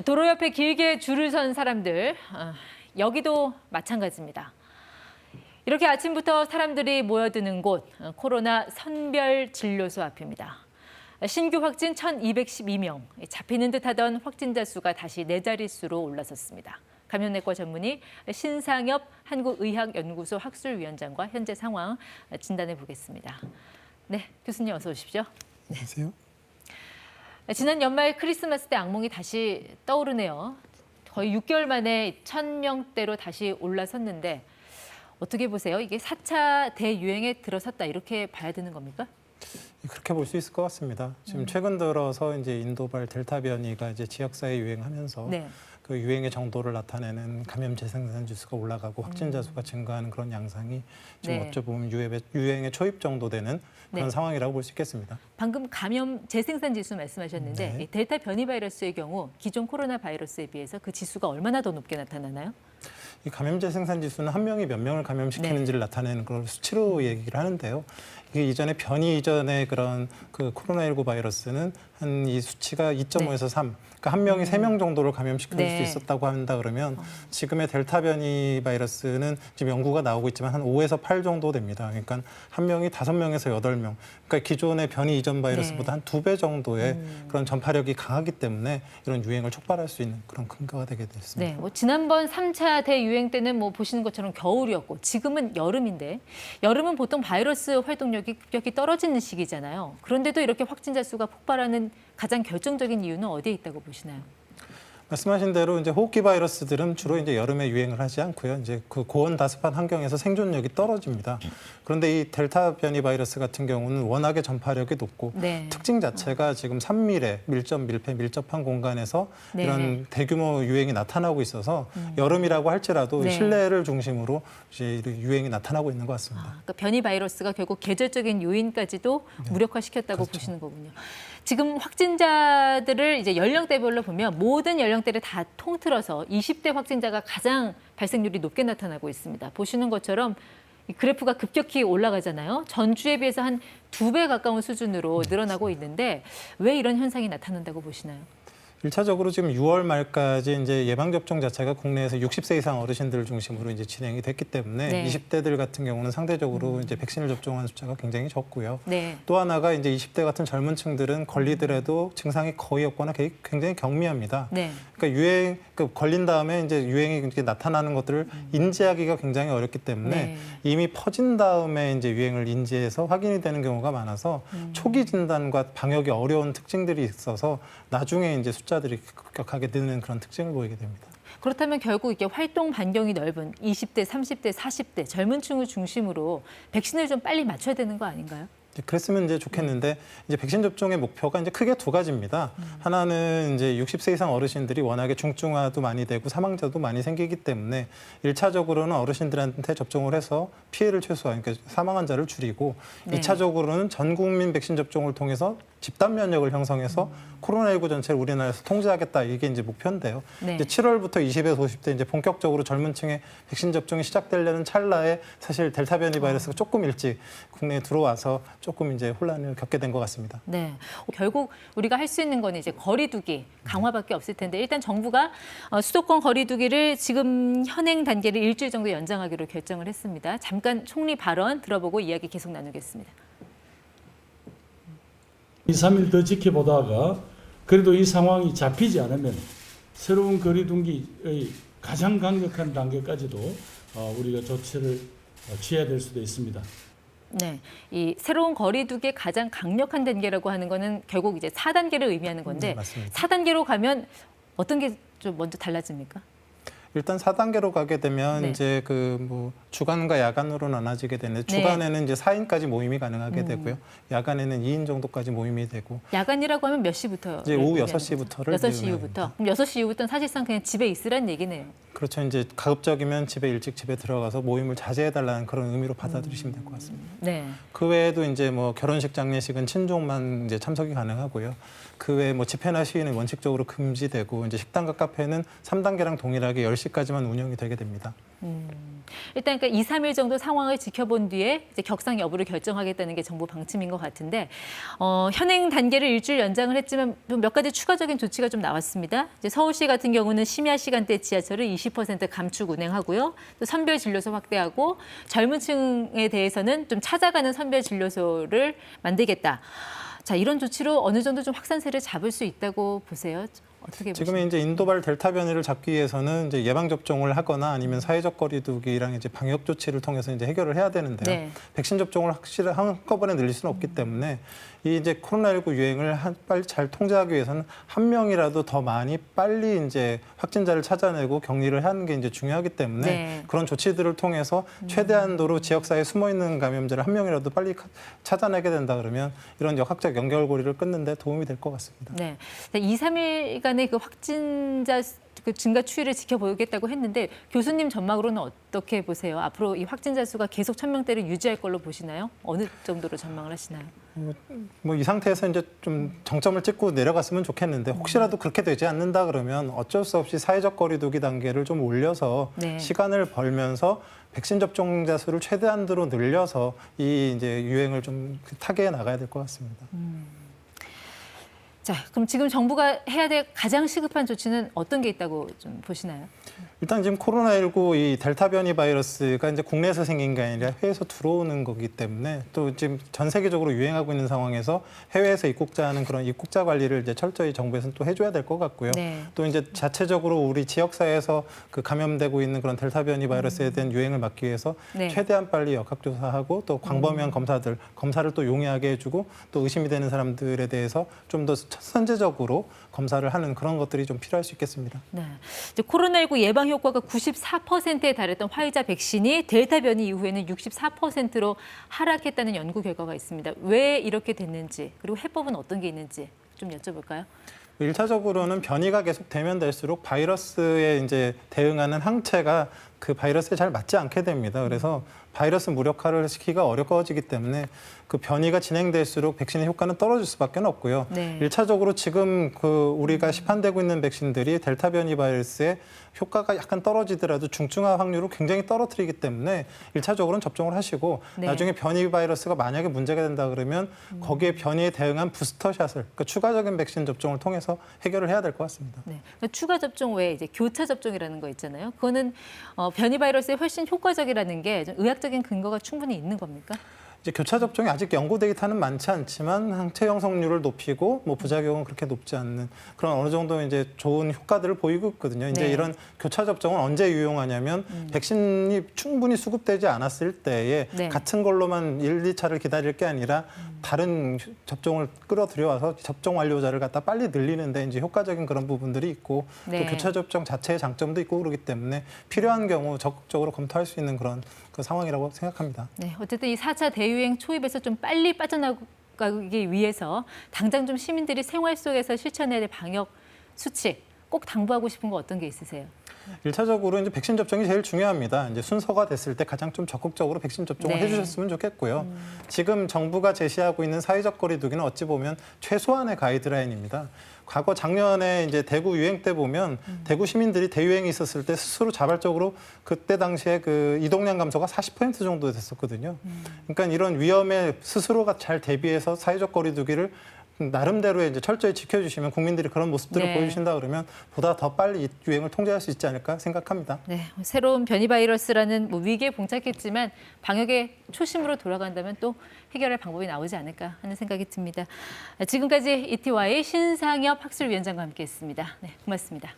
도로 옆에 길게 줄을 선 사람들, 여기도 마찬가지입니다. 이렇게 아침부터 사람들이 모여드는 곳, 코로나 선별진료소 앞입니다. 신규 확진 1,212명, 잡히는 듯하던 확진자 수가 다시 4자릿수로 올라섰습니다. 감염내과 전문의 신상엽 한국의학연구소 학술위원장과 현재 상황 진단해 보겠습니다. 네, 교수님 어서 오십시오. 안녕하세요. 지난 연말 크리스마스 때 악몽이 다시 떠오르네요. 거의 6개월 만에 1,000명대로 다시 올라섰는데 어떻게 보세요? 이게 4차 대유행에 들어섰다 이렇게 봐야 되는 겁니까? 그렇게 볼 수 있을 것 같습니다. 지금 최근 들어서 이제 인도발 델타 변이가 이제 지역사회 유행하면서 네. 그 유행의 정도를 나타내는 감염 재생산 지수가 올라가고 확진자 수가 증가하는 그런 양상이 지금 네. 어찌 보면 유행의 초입 정도 되는 그런 네. 상황이라고 볼 수 있겠습니다. 방금 감염 재생산 지수 말씀하셨는데 네. 이 델타 변이 바이러스의 경우 기존 코로나 바이러스에 비해서 그 지수가 얼마나 더 높게 나타나나요? 이 감염 재생산 지수는 한 명이 몇 명을 감염시키는지를 나타내는 그런 수치로 얘기를 하는데요. 이게 이전에 변이 이전의 그런 그 코로나19 바이러스는 한 이 수치가 2.5에서 3, 그러니까 한 명이 3명 정도를 감염시킬 네. 수 있었다고 한다 그러면 지금의 델타 변이 바이러스는 지금 연구가 나오고 있지만 한 5에서 8 정도 됩니다. 그러니까 한 명이 5명에서 8명. 그러니까 기존의 변이 이전 바이러스보다 한 2배 정도의 그런 전파력이 강하기 때문에 이런 유행을 촉발할 수 있는 그런 근거가 되게 됐습니다. 네, 지난번 3차 대유행 때는 보시는 것처럼 겨울이었고 지금은 여름인데 여름은 보통 바이러스 활동력이 급격히 떨어지는 시기잖아요. 그런데도 이렇게 확진자 수가 폭발하는 가장 결정적인 이유는 어디에 있다고 보시나요? 말씀하신 대로 이제 호흡기 바이러스들은 주로 이제 여름에 유행을 하지 않고요. 이제 그 고온 다습한 환경에서 생존력이 떨어집니다. 그런데 이 델타 변이 바이러스 같은 경우는 워낙에 전파력이 높고 네. 특징 자체가 지금 산밀에 밀접한 공간에서 네. 이런 대규모 유행이 나타나고 있어서 여름이라고 할지라도 네. 실내를 중심으로 이제 유행이 나타나고 있는 것 같습니다. 그러니까 변이 바이러스가 결국 계절적인 요인까지도 무력화시켰다고 그렇죠. 보시는 거군요. 지금 확진자들을 이제 연령대별로 보면 모든 연령대를 다 통틀어서 20대 확진자가 가장 발생률이 높게 나타나고 있습니다. 보시는 것처럼 이 그래프가 급격히 올라가잖아요. 전주에 비해서 한 2배 가까운 수준으로 늘어나고 있는데 왜 이런 현상이 나타난다고 보시나요? 1차적으로 지금 6월 말까지 이제 예방접종 자체가 국내에서 60세 이상 어르신들을 중심으로 이제 진행이 됐기 때문에 네. 20대들 같은 경우는 상대적으로 이제 백신을 접종한 숫자가 굉장히 적고요. 네. 또 하나가 이제 20대 같은 젊은 층들은 걸리더라도 증상이 거의 없거나 굉장히 경미합니다. 네. 그러니까 걸린 다음에 이제 유행이 이렇게 나타나는 것들을 인지하기가 굉장히 어렵기 때문에 네. 이미 퍼진 다음에 이제 유행을 인지해서 확인이 되는 경우가 많아서 초기 진단과 방역이 어려운 특징들이 있어서 나중에 이제 숫자들이 급격하게 느는 그런 특징을 보이게 됩니다. 그렇다면 결국 이게 활동 반경이 넓은 20대, 30대, 40대 젊은 층을 중심으로 백신을 좀 빨리 맞춰야 되는 거 아닌가요? 그랬으면 이제 좋겠는데 이제 백신 접종의 목표가 이제 크게 2가지입니다. 하나는 이제 60세 이상 어르신들이 워낙에 중증화도 많이 되고 사망자도 많이 생기기 때문에 1차적으로는 어르신들한테 접종을 해서 피해를 최소화, 그러니까 사망 환자를 줄이고 네. 2차적으로는 전 국민 백신 접종을 통해서 집단 면역을 형성해서 코로나19 전체를 우리나라에서 통제하겠다 이게 이제 목표인데요. 네. 이제 7월부터 20에서 50대 이제 본격적으로 젊은 층의 백신 접종이 시작되려는 찰나에 사실 델타 변이 바이러스가 조금 일찍 국내에 들어와서 조금 이제 혼란을 겪게 된 것 같습니다. 네, 결국 우리가 할 수 있는 건 이제 거리두기 강화밖에 없을 텐데 일단 정부가 수도권 거리두기를 지금 현행 단계를 일주일 정도 연장하기로 결정을 했습니다. 잠깐 총리 발언 들어보고 이야기 계속 나누겠습니다. 2, 3일 더 지켜보다가 그래도 이 상황이 잡히지 않으면 새로운 거리두기의 가장 강력한 단계까지도 우리가 조치를 취해야 될 수도 있습니다. 네, 이 새로운 거리두기의 가장 강력한 단계라고 하는 거는 결국 이제 4단계를 의미하는 건데 맞습니다. 4단계로 가면 어떤 게 좀 먼저 달라집니까? 일단 4단계로 가게 되면 네. 이제 주간과 야간으로 나눠지게 되는데 주간에는 이제 4인까지 모임이 가능하게 되고요. 야간에는 2인 정도까지 모임이 되고 야간이라고 하면 몇 시부터? 이제 오후 6시부터를 6시 이후부터. 그럼 6시 이후부터는 사실상 그냥 집에 있으란 얘기네요. 그렇죠. 이제 가급적이면 일찍 집에 들어가서 모임을 자제해달라는 그런 의미로 받아들이시면 될 것 같습니다. 네. 그 외에도 이제 결혼식, 장례식은 친족만 이제 참석이 가능하고요. 그 외에 집회나 시위는 원칙적으로 금지되고 이제 식당과 카페는 3단계랑 동일하게 10시까지만 운영이 되게 됩니다. 일단 그러니까 2, 3일 정도 상황을 지켜본 뒤에 이제 격상 여부를 결정하겠다는 게 정부 방침인 것 같은데 현행 단계를 일주일 연장을 했지만 몇 가지 추가적인 조치가 좀 나왔습니다. 이제 서울시 같은 경우는 심야 시간대 지하철을 20% 감축 운행하고요. 또 선별 진료소 확대하고 젊은 층에 대해서는 좀 찾아가는 선별 진료소를 만들겠다. 자, 이런 조치로 어느 정도 좀 확산세를 잡을 수 있다고 보세요? 어떻게 보시나요? 지금 이제 인도발 델타 변이를 잡기 위해서는 이제 예방 접종을 하거나 아니면 사회적 거리두기랑 이제 방역 조치를 통해서 이제 해결을 해야 되는데요. 네. 백신 접종을 확실히 한꺼번에 늘릴 수는 없기 때문에 이 이제 코로나19 유행을 빨리 잘 통제하기 위해서는 한 명이라도 더 많이 빨리 이제 확진자를 찾아내고 격리를 하는 게 이제 중요하기 때문에 네. 그런 조치들을 통해서 최대한도로 지역사회에 숨어 있는 감염자를 한 명이라도 빨리 찾아내게 된다 그러면 이런 역학적 연결고리를 끊는 데 도움이 될 것 같습니다. 네. 2, 3일간의 그 확진자 그 증가 추이를 지켜보겠다고 했는데 교수님 전망으로는 어떻게 보세요? 앞으로 이 확진자 수가 계속 1,000명대를 유지할 걸로 보시나요? 어느 정도로 전망을 하시나요? 뭐 이 상태에서 이제 좀 정점을 찍고 내려갔으면 좋겠는데 혹시라도 그렇게 되지 않는다 그러면 어쩔 수 없이 사회적 거리두기 단계를 좀 올려서 네. 시간을 벌면서 백신 접종자 수를 최대한으로 늘려서 이 이제 유행을 좀 타개해 나가야 될 것 같습니다. 자, 그럼 지금 정부가 해야 될 가장 시급한 조치는 어떤 게 있다고 좀 보시나요? 일단 지금 코로나19 이 델타 변이 바이러스가 이제 국내에서 생긴 게 아니라 해외에서 들어오는 거기 때문에 또 지금 전 세계적으로 유행하고 있는 상황에서 해외에서 입국자하는 그런 입국자 관리를 이제 철저히 정부에서는 또 해줘야 될 것 같고요. 네. 또 이제 자체적으로 우리 지역사회에서 그 감염되고 있는 그런 델타 변이 바이러스에 대한 유행을 막기 위해서 네. 최대한 빨리 역학조사하고 또 광범위한 검사를 또 용이하게 해주고 또 의심이 되는 사람들에 대해서 좀 더 선제적으로 검사를 하는 그런 것들이 좀 필요할 수 있겠습니다. 네. 이제 코로나19 예방 효과가 94%에 달했던 화이자 백신이 델타 변이 이후에는 64%로 하락했다는 연구 결과가 있습니다. 왜 이렇게 됐는지 그리고 해법은 어떤 게 있는지 좀 여쭤볼까요? 1차적으로는 변이가 계속 되면 될수록 바이러스에 이제 대응하는 항체가 그 바이러스에 잘 맞지 않게 됩니다. 그래서 바이러스 무력화를 시키기가 어려워지기 때문에 그 변이가 진행될수록 백신의 효과는 떨어질 수밖에 없고요. 네. 1차적으로 지금 그 우리가 시판되고 있는 백신들이 델타 변이 바이러스의 효과가 약간 떨어지더라도 중증화 확률을 굉장히 떨어뜨리기 때문에 1차적으로는 접종을 하시고 네. 나중에 변이 바이러스가 만약에 문제가 된다 그러면 거기에 변이에 대응한 부스터샷을 그러니까 추가적인 백신 접종을 통해서 해결을 해야 될 것 같습니다. 네. 그러니까 추가 접종 외에 이제 교차 접종이라는 거 있잖아요. 그거는 변이 바이러스에 훨씬 효과적이라는 게 좀 의학적인 근거가 충분히 있는 겁니까? 이제 교차 접종이 아직 연구 데이터는 많지 않지만 항체 형성률을 높이고 뭐 부작용은 그렇게 높지 않는 그런 어느 정도 이제 좋은 효과들을 보이고 있거든요. 이제 네. 이런 교차 접종은 언제 유용하냐면 백신이 충분히 수급되지 않았을 때에 네. 같은 걸로만 1, 2차를 기다릴 게 아니라 다른 접종을 끌어들여와서 접종 완료자를 갖다 빨리 늘리는데 이제 효과적인 그런 부분들이 있고 네. 또 교차 접종 자체의 장점도 있고 그렇기 때문에 필요한 경우 적극적으로 검토할 수 있는 그런 그 상황이라고 생각합니다. 네. 어쨌든 이 4차 대유행 초입에서 좀 빨리 빠져나가기 위해서 당장 좀 시민들이 생활 속에서 실천해야 될 방역 수칙 꼭 당부하고 싶은 거 어떤 게 있으세요? 1차적으로 이제 백신 접종이 제일 중요합니다. 이제 순서가 됐을 때 가장 좀 적극적으로 백신 접종을 네. 해주셨으면 좋겠고요. 지금 정부가 제시하고 있는 사회적 거리두기는 어찌 보면 최소한의 가이드라인입니다. 과거 작년에 이제 대구 유행 때 보면 대구 시민들이 대유행이 있었을 때 스스로 자발적으로 그때 당시에 그 이동량 감소가 40% 정도 됐었거든요. 그러니까 이런 위험에 스스로가 잘 대비해서 사회적 거리두기를 나름대로 이제 철저히 지켜주시면 국민들이 그런 모습들을 네. 보여주신다 그러면 보다 더 빨리 이 유행을 통제할 수 있지 않을까 생각합니다. 네, 새로운 변이 바이러스라는 뭐 위기에 봉착했지만 방역의 초심으로 돌아간다면 또 해결할 방법이 나오지 않을까 하는 생각이 듭니다. 지금까지 ETY 신상엽 학술위원장과 함께했습니다. 네, 고맙습니다.